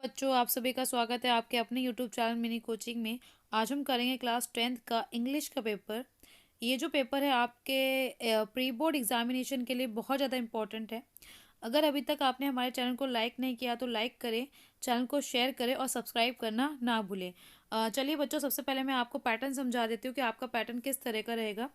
बच्चों, आप सभी का स्वागत है आपके अपने यूट्यूब चैनल मिनी कोचिंग में। आज हम करेंगे क्लास 10th का इंग्लिश का पेपर। ये जो पेपर है आपके प्री बोर्ड एग्जामिनेशन के लिए बहुत ज़्यादा इम्पोर्टेंट है। अगर अभी तक आपने हमारे चैनल को लाइक नहीं किया तो लाइक करें, चैनल को शेयर करें और सब्सक्राइब करना ना भूलें। चलिए बच्चों, सबसे पहले मैं आपको पैटर्न समझा देती हूँ कि आपका पैटर्न किस तरह का रहेगा।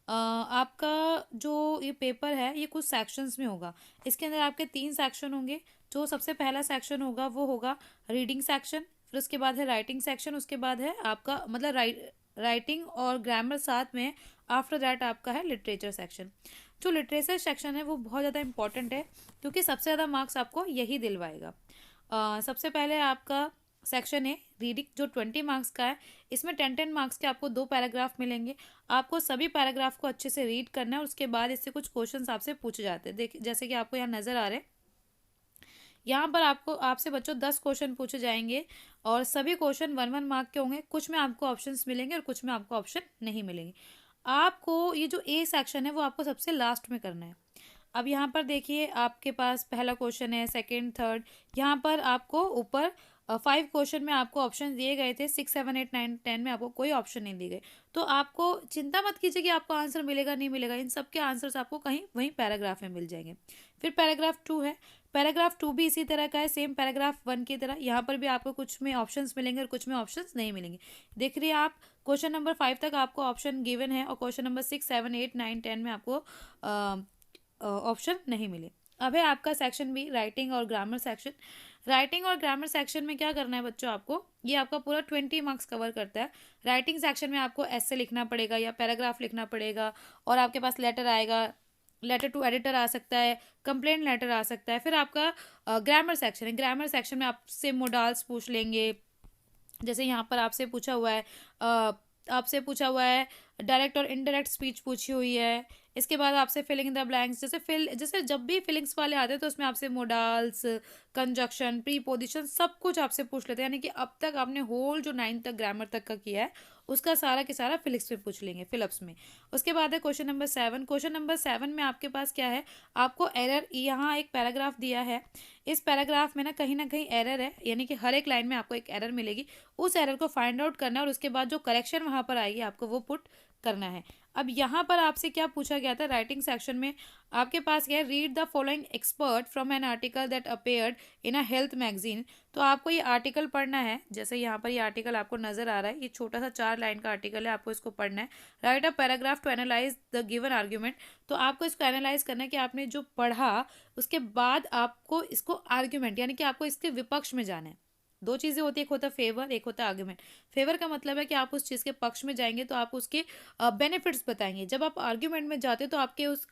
आपका जो ये पेपर है ये कुछ सेक्शंस में होगा। इसके अंदर आपके 3 सेक्शन होंगे। जो सबसे पहला सेक्शन होगा वो होगा रीडिंग सेक्शन, फिर उसके बाद है राइटिंग सेक्शन, उसके बाद है आपका मतलब राइटिंग और ग्रामर साथ में। आफ्टर दैट आपका है लिटरेचर सेक्शन। जो लिटरेचर सेक्शन है वो बहुत ज़्यादा इंपॉर्टेंट है क्योंकि सबसे ज़्यादा मार्क्स आपको यही दिलवाएगा। सबसे पहले आपका सेक्शन है रीडिंग, जो 20 मार्क्स का है। इसमें 10-10 मार्क्स के आपको 2 पैराग्राफ मिलेंगे। आपको सभी पैराग्राफ को अच्छे से रीड करना है और उसके बाद इससे कुछ क्वेश्चंस आपसे पूछे जाते हैं। देख, जैसे कि आपको यहाँ नज़र आ रहे हैं, यहाँ पर आपको आपसे बच्चों 10 क्वेश्चन पूछे जाएंगे और सभी क्वेश्चन 1-1 मार्क के होंगे। कुछ में आपको ऑप्शंस मिलेंगे और कुछ में आपको ऑप्शन नहीं मिलेंगे। आपको ये जो ए सेक्शन है वो आपको सबसे लास्ट में करना है। अब यहाँ पर देखिए, आपके पास पहला क्वेश्चन है, सेकंड, थर्ड। यहाँ पर आपको ऊपर 5 क्वेश्चन में आपको ऑप्शन दिए गए थे, 6, 7, 8, 9, 10 में आपको कोई ऑप्शन नहीं दिए गए। तो आपको चिंता मत कीजिए कि आपको आंसर मिलेगा नहीं मिलेगा, इन सब के आंसर्स आपको कहीं वहीं पैराग्राफ में मिल जाएंगे। फिर पैराग्राफ 2 है। पैराग्राफ 2 भी इसी तरह का है, सेम पैराग्राफ 1 की तरह। यहाँ पर भी आपको कुछ में ऑप्शंस मिलेंगे और कुछ में ऑप्शंस नहीं मिलेंगे। देख रही है आप, क्वेश्चन नंबर 5 तक आपको ऑप्शन गिवन है और क्वेश्चन नंबर 6, 7, 8, 9, 10 में आपको ऑप्शन नहीं मिले। अब है आपका सेक्शन बी, राइटिंग और ग्रामर सेक्शन। राइटिंग और ग्रामर सेक्शन में क्या करना है बच्चों आपको, ये आपका पूरा 20 मार्क्स कवर करता है। राइटिंग सेक्शन में आपको ऐसे लिखना पड़ेगा या पैराग्राफ लिखना पड़ेगा और आपके पास लेटर आएगा, लेटर टू एडिटर आ सकता है, कंप्लेंट लेटर आ सकता है। फिर आपका ग्रामर सेक्शन है। ग्रामर सेक्शन में आपसे मोडाल्स पूछ लेंगे। जैसे यहाँ पर आपसे पूछा हुआ है, आपसे पूछा हुआ है डायरेक्ट और इनडायरेक्ट स्पीच पूछी हुई है। इसके बाद आपसे फिलिंग इन द ब्लैंक्स, जैसे जब भी फिलिंग्स वाले आते हैं तो उसमें आपसे मोडाल्स, कंजक्शन, प्रीपोजिशन सब कुछ आपसे पूछ लेते हैं। यानी कि अब तक आपने होल जो 9 तक ग्रामर तक का किया है उसका सारा के सारा फिलिप्स में पूछ लेंगे, फिलिप्स में। उसके बाद है क्वेश्चन नंबर 7। क्वेश्चन नंबर 7 में आपके पास क्या है, आपको एरर, यहाँ एक पैराग्राफ दिया है। इस पैराग्राफ में ना कहीं एरर है, यानी कि हर एक लाइन में आपको एक एरर मिलेगी। उस एरर को फाइंड आउट करना है और उसके बाद जो करेक्शन वहां पर आएगी आपको वो पुट करना है। अब यहाँ पर आपसे क्या पूछा गया था राइटिंग सेक्शन में, आपके पास क्या है, read the following expert from an article that appeared in a health magazine. तो आपको ये आर्टिकल पढ़ना है। जैसे यहाँ पर ये आर्टिकल आपको नजर आ रहा है, ये छोटा सा 4 लाइन का आर्टिकल है, आपको इसको पढ़ना है। Write a paragraph to analyse the given argument. तो आपको इसको एनालाइज करना है कि आपने जो पढ़ा उसके बाद आपको इसको आर्ग्यूमेंट, यानी कि आपको इसके विपक्ष में जाना है। दो चीजें होती है, एक होता है फेवर, एक होता है आर्ग्यूमेंट। फेवर का मतलब है कि आप उस चीज के पक्ष में जाएंगे तो आप उसके बेनिफिट्स बताएंगे। जब आप आर्ग्यूमेंट में जाते हैं तो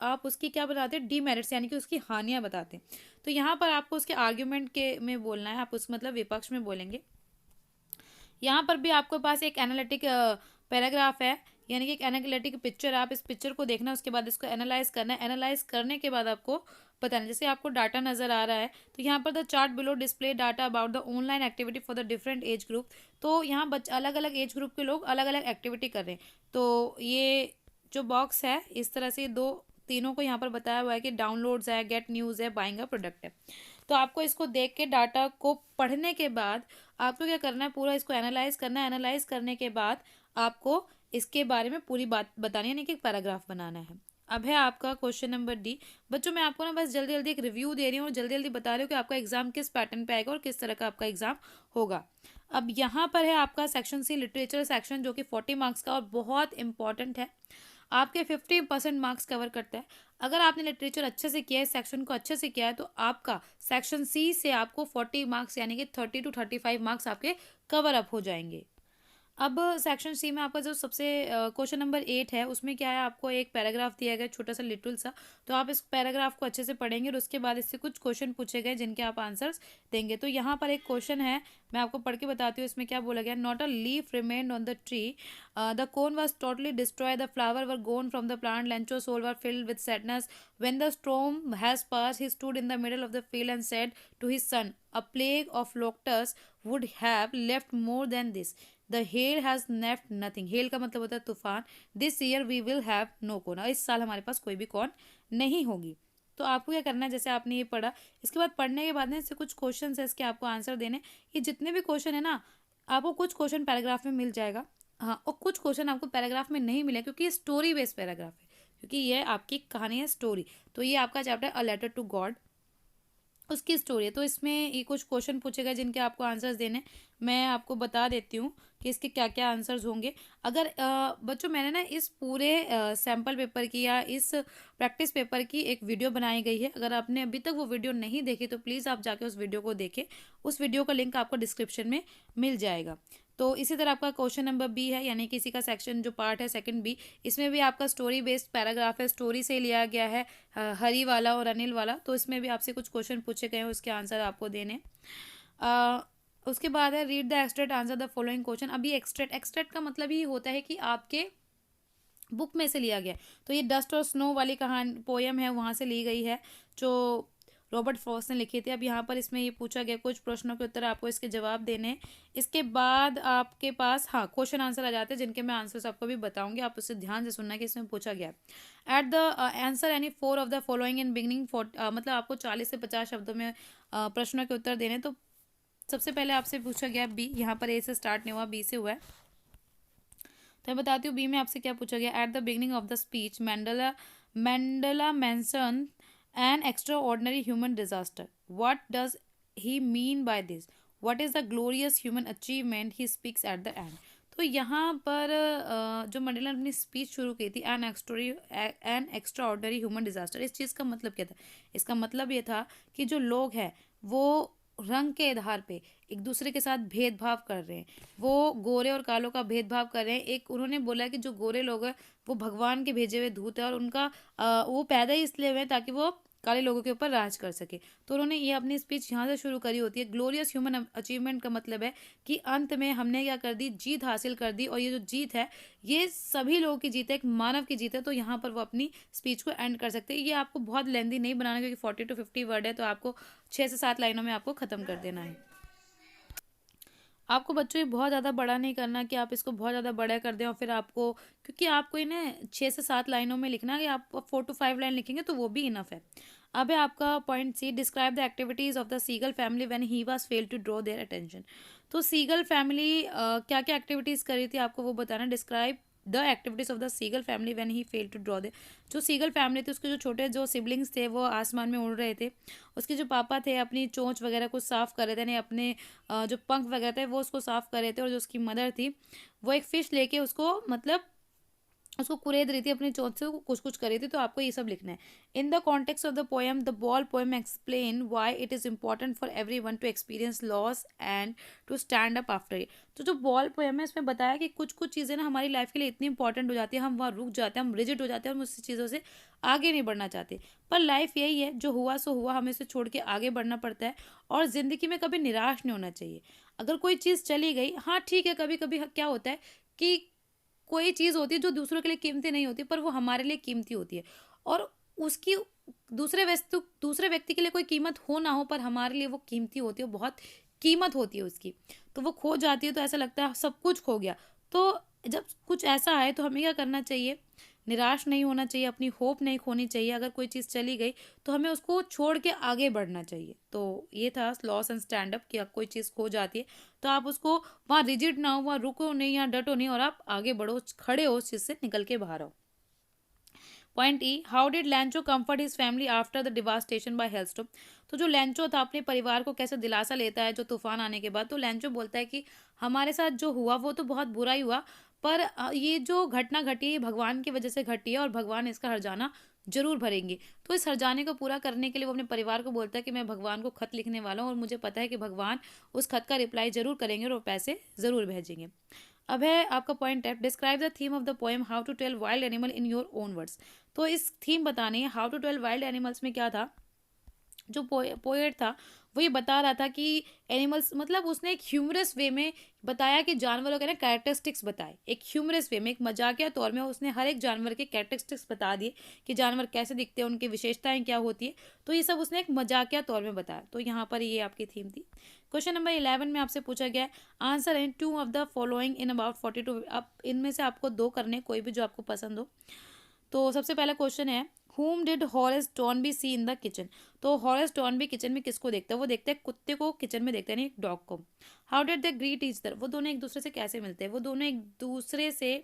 आप उसकी क्या बताते हैं, डीमेरिट्स, यानी कि उसकी हानियां बताते हैं। तो यहाँ पर आपको उसके आर्ग्यूमेंट के में बोलना है, आप उस मतलब विपक्ष में बोलेंगे। यहाँ पर भी आपके पास एक एनालिटिक पैराग्राफ है, यानी कि एक एनालिटिक पिक्चर। आप इस पिक्चर को देखना, उसके बाद इसको एनालाइज करना है। एनालाइज करने के बाद आपको बताना, जैसे आपको डाटा नजर आ रहा है तो यहाँ पर the chart below display data about the online activity for the different age group. तो यहाँ अलग अलग एज ग्रुप के लोग अलग अलग एक्टिविटी कर रहे हैं। तो ये जो बॉक्स है इस तरह से दो तीनों को यहाँ पर बताया हुआ है कि डाउनलोड्स है, गेट न्यूज़ है, बाइंग अ प्रोडक्ट है। तो आपको इसको देख के डाटा को पढ़ने के बाद आपको क्या करना है, पूरा इसको एनालाइज करना है। एनालाइज करने के बाद आपको इसके बारे में पूरी बात बतानी है, यानी कि एक पैराग्राफ बनाना है। अब है आपका क्वेश्चन नंबर डी। बच्चों, मैं आपको ना बस जल्दी जल्दी एक रिव्यू दे रही हूँ और जल्दी जल्दी बता रही हूँ कि आपका एग्जाम किस पैटर्न पे आएगा और किस तरह का आपका एग्जाम होगा। अब यहाँ पर है आपका सेक्शन सी, लिटरेचर सेक्शन, जो कि 40 मार्क्स का और बहुत इंपॉर्टेंट है। आपके 50% मार्क्स कवर करता है। अगर आपने लिटरेचर अच्छे से किया है, सेक्शन को अच्छे से किया है, तो आपका सेक्शन सी से आपको 40 मार्क्स यानी कि 30 to 35 मार्क्स आपके कवर अप हो जाएंगे। अब सेक्शन सी में आपका जो सबसे क्वेश्चन नंबर 8 है उसमें क्या है, आपको एक पैराग्राफ दिया गया छोटा सा लिटिल सा। तो आप इस पैराग्राफ को अच्छे से पढ़ेंगे और उसके बाद इससे कुछ क्वेश्चन पूछे गए जिनके आप आंसर्स देंगे। तो यहाँ पर एक क्वेश्चन है, मैं आपको पढ़ के बताती हूँ इसमें क्या बोला गया। Not a leaf remained on the tree, the corn was totally destroy, the flower were gone from the plant, Lencho soul were filled with sadness, when the storm has passed, he stood in the middle of the field and said to his son, a plague of locusts would have left more than this. The hail has left nothing. hail का मतलब होता है तूफान. This year we will have no corn. इस साल हमारे पास कोई भी कौन नहीं होगी। तो आपको क्या करना है, जैसे आपने ये पढ़ा, इसके बाद पढ़ने के बाद ना इससे कुछ क्वेश्चन है, इसके आपको आंसर देने। ये जितने भी क्वेश्चन है ना, आपको कुछ क्वेश्चन पैराग्राफ में मिल जाएगा, हाँ, और कुछ क्वेश्चन आपको पैराग्राफ में नहीं मिले, क्योंकि ये स्टोरी बेस्ड पैराग्राफ है, क्योंकि ये आपकी कहानी है स्टोरी। तो ये आपका chapter a letter to God, उसकी स्टोरी है। तो इसमें ये कुछ क्वेश्चन पूछे गए जिनके आपको आंसर्स देने, मैं आपको बता देती हूँ कि इसके क्या क्या आंसर्स होंगे। अगर बच्चों, मैंने ना इस पूरे सैम्पल पेपर की या इस प्रैक्टिस पेपर की एक वीडियो बनाई गई है, अगर आपने अभी तक वो वीडियो नहीं देखी तो प्लीज़ आप जाके उस वीडियो को देखें। उस वीडियो का लिंक आपको डिस्क्रिप्शन में मिल जाएगा। तो इसी तरह आपका क्वेश्चन नंबर बी है, यानी कि इसी का सेक्शन जो पार्ट है सेकंड बी, इसमें भी आपका स्टोरी बेस्ड पैराग्राफ है, स्टोरी से लिया गया है, हरी वाला और अनिल वाला। तो इसमें भी आपसे कुछ क्वेश्चन पूछे गए हैं, उसके आंसर आपको देने। अ, उसके बाद है read the extract, answer the following question. अभी एक्सट्रैक्ट, एक्सट्रैक्ट का मतलब ही होता है कि आपके बुक में से लिया गया। तो ये डस्ट और स्नो वाली कहानी पोयम है, वहाँ से ली गई है, जो रॉबर्ट फ्रॉस्ट ने लिखी थी। अब यहाँ पर इसमें ये पूछा गया कुछ प्रश्नों के उत्तर, आपको इसके जवाब देने हैं। इसके बाद आपके पास हाँ क्वेश्चन आंसर आ जाते हैं, जिनके मैं आंसर्स आपको भी बताऊंगी, आप उससे ध्यान से सुनना कि इसमें पूछा गया। At the answer any four of the following in beginning, मतलब आपको 40 से 50 शब्दों में प्रश्नों के उत्तर देने। तो सबसे पहले आपसे पूछा गया बी, यहाँ पर ए से स्टार्ट नहीं हुआ, बी से हुआ है। तो मैं बताती हूँ बी में आपसे क्या पूछा गया। At the beginning of the speech mandala mention an extra ordinary human disaster, what does he mean by this, what is the glorious human achievement he speaks at the end. तो यहाँ पर जो Mandela ने अपनी speech शुरू की थी, an extra ordinary human disaster, इस चीज़ का मतलब क्या था? इसका मतलब ये था कि जो लोग हैं वो रंग के आधार पे एक दूसरे के साथ भेदभाव कर रहे हैं, वो गोरे और कालों का भेदभाव कर रहे हैं। एक उन्होंने बोला कि जो गोरे लोग हैं वो भगवान के भेजे हुए दूत है, और उनका वो पैदा ही इसलिए हुए हैं ताकि वो काले लोगों के ऊपर राज कर सके। तो उन्होंने ये अपनी स्पीच यहाँ से शुरू करी होती है। ग्लोरियस ह्यूमन अचीवमेंट का मतलब है कि अंत में हमने क्या कर दी, जीत हासिल कर दी, और ये जो जीत है ये सभी लोगों की जीत है, एक मानव की जीत है। तो यहाँ पर वो अपनी स्पीच को एंड कर सकते हैं। ये आपको बहुत लेंदी नहीं बनाना, क्योंकि 40 to 50 वर्ड है, तो आपको 6 से 7 लाइनों में आपको ख़त्म कर देना है। आपको बच्चों ये बहुत ज़्यादा बड़ा नहीं करना कि आप इसको बहुत ज़्यादा बड़ा कर दें और फिर आपको, क्योंकि आपको इन्हें 6 से 7 लाइनों में लिखना है, कि आप 4 to 5 लाइन लिखेंगे तो वो भी इनफ है। अब है आपका point C, describe the activities of the seagull family when he was fail to draw their attention. तो सीगल फैमिली क्या क्या एक्टिविटीज़ करी थी आपको वो बताना। Describe the activities of the seagull family when he fail to draw the. जो seagull family थी, उसके जो छोटे जो सिबलिंग्स थे वो आसमान में उड़ रहे थे। उसके जो पापा थे अपनी चोंच वगैरह को साफ कर रहे थे, नहीं अपने जो पंख वगैरह थे वो उसको साफ कर रहे थे। और जो उसकी मदर थी वो एक फिश लेके उसको मतलब उसको कुरेद रही थी अपनी चोट से, कुछ कुछ कर रही थी। तो आपको ये सब लिखना है। In the context of the poem, the ball poem explain why it is important for everyone to experience loss and to stand up after it. तो जो बॉल पोएम है इसमें बताया कि कुछ कुछ चीज़ें ना हमारी लाइफ के लिए इतनी इंपॉर्टेंट हो जाती है, हम वहाँ रुक जाते हैं, हम रिजिड हो जाते हैं, हम उस चीज़ों से आगे नहीं बढ़ना चाहते। पर लाइफ यही है, जो हुआ सो हुआ, हमें इसे छोड़ के आगे बढ़ना पड़ता है। और ज़िंदगी में कभी निराश नहीं होना चाहिए। अगर कोई चीज़ चली गई, हाँ ठीक है, कभी कभी क्या होता है कि कोई चीज़ होती है जो दूसरों के लिए कीमती नहीं होती, पर वो हमारे लिए कीमती होती है। और उसकी दूसरे व्यक्ति के लिए कोई कीमत हो ना हो, पर हमारे लिए वो कीमती होती है, वो बहुत कीमत होती है उसकी। तो वो खो जाती है तो ऐसा लगता है सब कुछ खो गया। तो जब कुछ ऐसा है तो हमें क्या करना चाहिए, निराश नहीं होना चाहिए, अपनी होप नहीं खोनी चाहिए। अगर कोई चीज़ चली गई तो हमें उसको छोड़ के आगे बढ़ना चाहिए। तो ये था लॉस एंड स्टैंड अप, कि कोई चीज़ खो जाती है तो आप उसको वहाँ रिजिड ना हो, वहाँ रुको नहीं या डटो नहीं, और आप आगे बढ़ो, खड़े हो, उस चीज़ से निकल के बाहर आओ। Point E, how did Lencho comfort his family after the devastation by hailstorm. तो जो लैंचो था अपने परिवार को कैसे दिलासा लेता है जो तूफान आने के बाद। तो लैंचो बोलता है कि हमारे साथ जो हुआ वो तो बहुत बुरा ही हुआ, पर ये जो घटना घटी है ये भगवान की वजह से घटी है, और भगवान इसका हर्जाना जरूर भरेंगे। तो इस हर्जाने को पूरा करने के लिए वो अपने परिवार को बोलता है कि मैं भगवान को खत लिखने वाला हूँ, और मुझे पता है कि भगवान उस खत का रिप्लाई जरूर करेंगे और वो पैसे जरूर भेजेंगे। अब है आपका पॉइंट है, describe the theme of the poem how to tell wild animal in your own words. तो इस थीम बतानी है, how to tell wild animals में क्या था, जो पोएट था वो ये बता रहा था कि एनिमल्स, मतलब उसने एक ह्यूमरस वे में बताया कि जानवरों के ना कैरेक्टरिस्टिक्स बताए, एक ह्यूमरस वे में, एक मजाकिया तौर में उसने हर एक जानवर के कैरेक्टरिस्टिक्स बता दिए कि जानवर कैसे दिखते हैं, उनकी विशेषताएं क्या होती है। तो ये सब उसने एक मजाकिया तौर में बताया। तो यहाँ पर ये आपकी थीम थी। क्वेश्चन नंबर 11 में आपसे पूछा गया है, answer in 2 of the following in about 42। अब इनमें से आपको 2 करने, कोई भी जो आपको पसंद हो। तो सबसे पहला क्वेश्चन है, whom did Horace Toynbee see in the kitchen? तो हॉरेस टॉर्नबी किचन में किसको देखता है? वो देखता है कुत्ते को किचन में देखता है, नहीं डॉग को। How did they greet each other? वो दोनों एक दूसरे से कैसे मिलते हैं? वो दोनों एक दूसरे से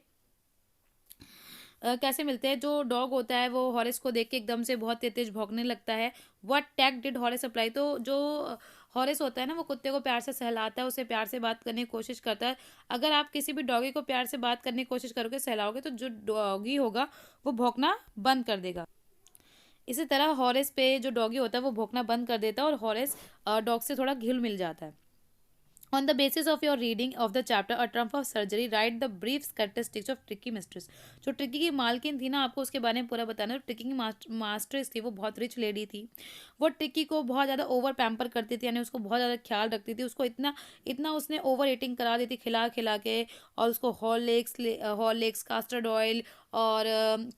कैसे मिलते हैं? जो डॉग होता है वो हॉरेस को देख के एकदम से बहुत तेज तेज भौंकने लगता है। What tag did Horace apply? तो जो हॉरेस होता है ना, वो कुत्ते को प्यार से सहलाता है, उसे प्यार से बात करने की कोशिश करता है। अगर आप किसी भी डॉगी को प्यार से बात करने की कोशिश करोगे, सहलाओगे, तो जो डॉगी होगा वो भौंकना बंद कर देगा। इसी तरह हॉरेस पे जो डॉगी होता है वो भौंकना बंद कर देता है और हॉरेस डॉग से थोड़ा घुल मिल जाता है। On the basis of your reading of the chapter A Trump of Surgery, write the brief characteristics of Tricky Mistress. जो ट्रिकी की मालकिन थी ना, आपको उसके बारे में पूरा बताना है। ट्रिकी की मास्टर्स थी, वो बहुत रिच लेडी थी। वो ट्रिकी को बहुत ज़्यादा ओवर पैम्पर करती थी, यानी उसको बहुत ज़्यादा ख्याल रखती थी। उसको इतना इतना उसने ओवर ईटिंग करा दी थी, खिला खिला के। और उसको हॉर्लिक्स कास्टर्ड ऑयल और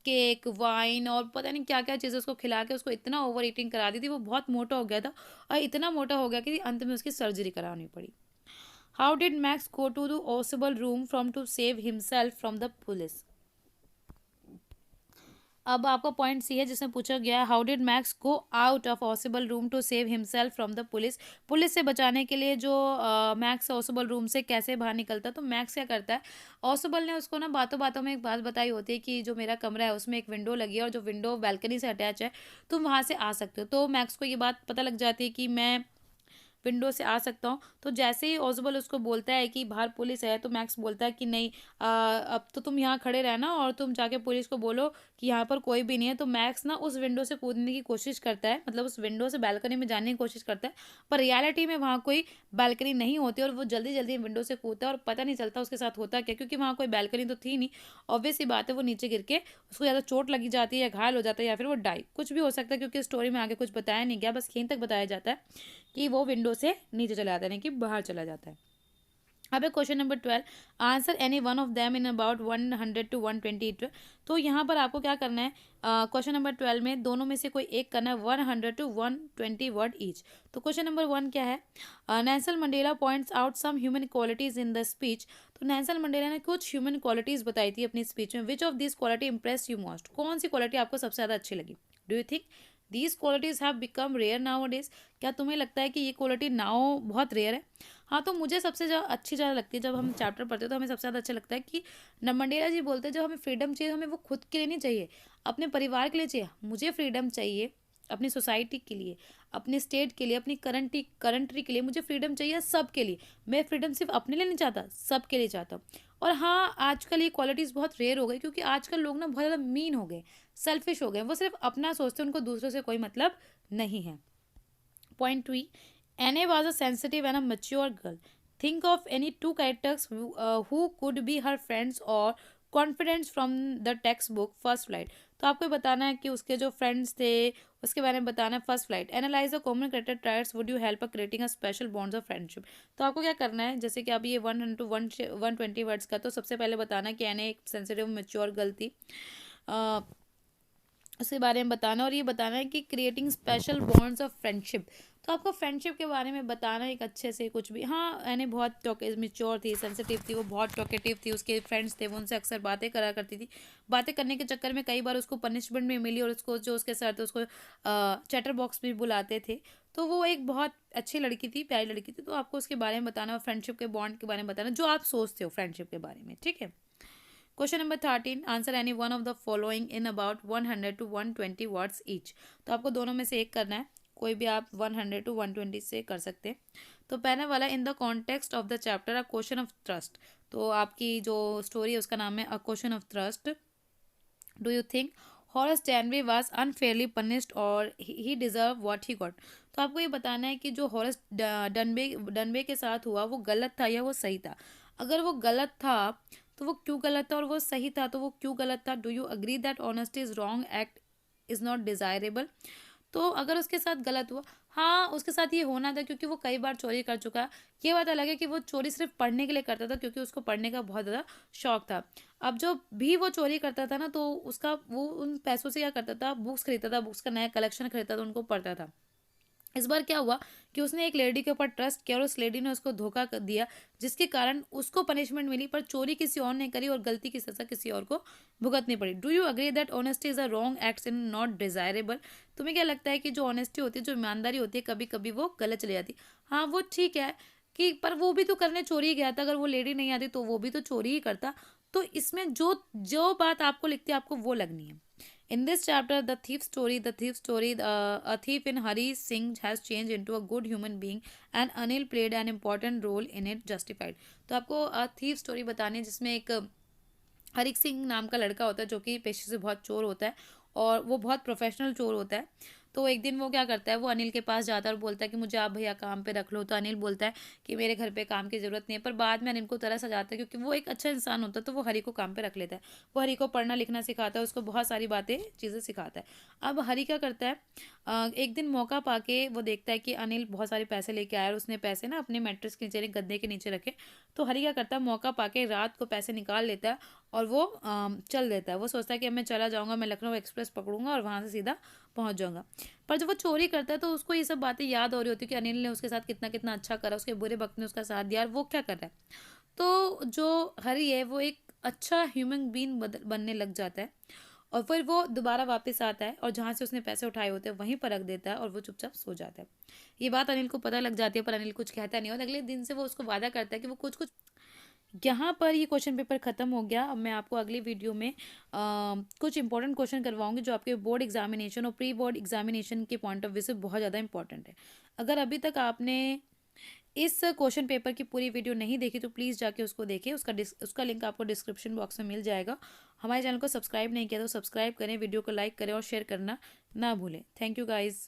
केक वाइन और पता नहीं क्या क्या चीज़ें उसको खिला के उसको इतना ओवर ईटिंग करा दी थी। वो बहुत मोटा हो गया था और इतना मोटा हो गया कि अंत में उसकी सर्जरी करानी पड़ी। How did Max go to the Oswald room from to save himself from the police? अब आपका पॉइंट सी है जिसमें पूछा गया how did Max go out of Ausable room to save himself from the police? Police से बचाने के लिए जो मैक्स ऑसिबल रूम से कैसे बाहर निकलता है? तो मैक्स क्या करता है, ऑसिबल ने उसको ना बातों बातों में एक बात बताई होती है कि जो मेरा कमरा है उसमें एक विंडो लगी है और जो विंडो बैल्कनी से अटैच है, तुम वहाँ से आ सकते हो। तो मैक्स को ये बात पता लग जाती है कि मैं विंडो से आ सकता हूँ। तो जैसे ही ओजबल उसको बोलता है कि बाहर पुलिस है, तो मैक्स बोलता है कि नहीं, अब तो तुम यहाँ खड़े रहना और तुम जाके पुलिस को बोलो कि यहाँ पर कोई भी नहीं है। तो मैक्स ना उस विंडो से कूदने की कोशिश करता है, मतलब उस विंडो से बालकनी में जाने की कोशिश करता है, पर रियलिटी में वहाँ कोई बालकनी नहीं होती और वो जल्दी जल्दी विंडो से कूदता है और पता नहीं चलता उसके साथ होता क्या, क्योंकि वहाँ कोई बालकनी तो थी नहीं। ऑब्वियस सी बात है, वो नीचे गिर के उसको ज़्यादा चोट लगी जाती है या घायल हो जाता है या फिर वो डाई, कुछ भी हो सकता है, क्योंकि स्टोरी में आगे कुछ बताया नहीं गया, बस यहीं तक बताया जाता है कि वो विंडो से नीचे चला जाता है, यानी कि बाहर चला जाता है। अब है question number 12, answer any one of them in about 100 to 120। तो यहाँ पर आपको क्या करना है, क्वेश्चन नंबर 12 में दोनों में से कोई एक करना है, 100 to 120 वर्ड ईच। तो क्वेश्चन नंबर 1 क्या है, Nelson Mandela points out some human qualities in the speech. तो नेल्सन मंडेला ने कुछ ह्यूमन क्वालिटीज बताई थी अपनी स्पीच में। Which of this quality impress you most? कौन सी क्वालिटी आपको सबसे ज़्यादा अच्छी लगी? Do you think these qualities have become rare nowadays? क्या तुम्हें लगता है कि ये क्वालिटी नाउ बहुत रेयर है? हाँ, तो मुझे सबसे ज़्यादा लगती है, जब हम चैप्टर पढ़ते हैं तो हमें सबसे ज़्यादा अच्छा लगता है कि मंडेला जी बोलते हैं जब हमें फ्रीडम चाहिए, हमें वो खुद के लिए नहीं चाहिए, अपने परिवार के लिए चाहिए। मुझे फ्रीडम चाहिए अपनी सोसाइटी के लिए, अपने स्टेट के लिए, अपनी करंट्री के लिए। मुझे फ्रीडम चाहिए सब के लिए। मैं फ्रीडम सिर्फ अपने लिए नहीं चाहता, सब के लिए चाहता हूँ। और हाँ, आजकल ये क्वालिटीज़ बहुत रेयर हो गई, क्योंकि आजकल लोग ना बहुत ज़्यादा मीन हो गए, सेल्फिश हो गए। वो सिर्फ अपना सोचते हैं, उनको दूसरों से कोई मतलब नहीं है। Point 3. Anne was a sensitive and a mature girl. Think of any two characters who could be her friends or confidants from the textbook First Flight. तो आपको बताना है कि उसके जो फ्रेंड्स थे उसके बारे में बताना है। First flight, analyse the common character traits would you help creating a special bonds of friendship. तो आपको क्या करना है, जैसे कि अभी ये 120 वर्ड्स का, तो सबसे पहले बताना कि एने एक सेंसिटिव मेच्योर गर्ल थी, उसके बारे में बताना, और ये बताना है कि creating special bonds of friendship. तो आपको फ्रेंडशिप के बारे में बताना है एक अच्छे से कुछ भी। हाँ, यानी बहुत मिच्योर थी, सेंसिटिव थी, वो बहुत टॉकेटिव थी। उसके फ्रेंड्स थे, वो उनसे अक्सर बातें करा करती थी। बातें करने के चक्कर में कई बार उसको पनिशमेंट भी मिली और उसको जो उसके सर थे उसको चैटर बॉक्स भी बुलाते थे। तो वो एक बहुत अच्छी लड़की थी, प्यारी लड़की थी। तो आपको उसके बारे में बताना और फ्रेंडशिप के बॉन्ड के बारे में बताना, जो आप सोचते हो फ्रेंडशिप के बारे में, ठीक है। Question number 13, answer any one of the following in about 100 to 120 words each. तो आपको दोनों में से एक करना है, कोई भी आप 100 to 120 से कर सकते हैं। तो पहले वाला, in the context of the chapter a question of trust. तो आपकी जो स्टोरी है उसका नाम है a question of trust. Do you think Horace Danby was unfairly punished और he deserve what he got? तो आपको ये बताना है कि जो हॉरेस डनबे के साथ हुआ वो गलत था या वो सही था। अगर वो गलत था तो वो क्यों गलत था, और वो सही था तो वो क्यों गलत था। Do you agree that honesty is wrong act is not desirable? तो अगर उसके साथ गलत हुआ, हाँ उसके साथ ये होना था क्योंकि वो कई बार चोरी कर चुका है। ये बात अलग है कि वो चोरी सिर्फ पढ़ने के लिए करता था, क्योंकि उसको पढ़ने का बहुत ज़्यादा शौक था। अब जो भी वो चोरी करता था ना, तो उसका वो उन पैसों से क्या करता था, बुक्स खरीदता था, बुक्स का नया कलेक्शन खरीदता था, उनको पढ़ता था। इस बार क्या हुआ कि उसने एक लेडी के ऊपर ट्रस्ट किया और उस लेडी ने उसको धोखा कर दिया, जिसके कारण उसको पनिशमेंट मिली, पर चोरी किसी और ने करी और गलती की सजा किसी और को भुगतनी पड़ी। Do you agree that honesty is a wrong act in not desirable? तुम्हें क्या लगता है कि जो ऑनेस्टी होती है, जो ईमानदारी होती है, कभी कभी वो गलत चली जाती? हाँ, वो ठीक है कि पर वो भी तो करने चोरी ही गया था, अगर वो लेडी नहीं आती तो वो भी तो चोरी ही करता। तो इसमें जो जो बात आपको लिखती है आपको वो लगनी है। In this chapter, the thief story, a thief in Hari Singh has changed into a good human being, and Anil played an important role in it. Justified. तो आपको thief story बतानी है जिसमें एक हरी सिंह नाम का लड़का होता है जो कि पेशे से बहुत चोर होता है और वो बहुत प्रोफेशनल चोर होता है। तो एक दिन वो क्या करता है, वो अनिल के पास जाता है और बोलता है कि मुझे आप भैया काम पे रख लो। तो अनिल बोलता है कि मेरे घर पे काम की ज़रूरत नहीं है, पर बाद में अनिल को तरस आ जाता है क्योंकि वो एक अच्छा इंसान होता है, तो वो हरी को काम पे रख लेता है। वो हरी को पढ़ना लिखना सिखाता है, उसको बहुत सारी बातें चीज़ें सिखाता है। अब हरी क्या करता है, एक दिन मौका पाके वो देखता है कि अनिल बहुत सारे पैसे लेके आया और उसने पैसे ना अपने मैट्रेस के नीचे गद्दे के नीचे रखे। तो हरी क्या करता है, मौका पाके रात को पैसे निकाल लेता है और वो चल देता है। वो सोचता है कि अब मैं चला जाऊंगा, मैं लखनऊ एक्सप्रेस पकड़ूंगा और वहां से सीधा पहुंच जाऊंगा। पर जब वो चोरी करता है तो उसको ये सब बातें याद हो रही होती है कि अनिल ने उसके साथ कितना कितना अच्छा करा, उसके बुरे वक्त में उसका साथ दिया, और वो क्या कर रहा है। तो जो हरी है वो एक अच्छा ह्यूमन बीइंग बनने लग जाता है और फिर वो दोबारा वापस आता है और जहाँ से उसने पैसे उठाए होते हैं वहीं पर रख देता है और वो चुपचाप सो जाता है। ये बात अनिल को पता लग जाती है, पर अनिल कुछ कहता नहीं और अगले दिन से वो उसको वादा करता है कि वो कुछ कुछ। यहाँ पर ये क्वेश्चन पेपर खत्म हो गया। अब मैं आपको अगली वीडियो में कुछ इंपॉर्टेंट क्वेश्चन करवाऊंगी जो आपके बोर्ड एग्जामिनेशन और प्री बोर्ड एग्जामिनेशन के पॉइंट ऑफ व्यू से बहुत ज़्यादा इंपॉर्टेंट है। अगर अभी तक आपने इस क्वेश्चन पेपर की पूरी वीडियो नहीं देखी तो प्लीज़ जाके उसको देखें, उसका लिंक आपको डिस्क्रिप्शन बॉक्स में मिल जाएगा। हमारे चैनल को सब्सक्राइब नहीं किया तो सब्सक्राइब करें, वीडियो को लाइक करें और शेयर करना ना भूलें। Thank you guys.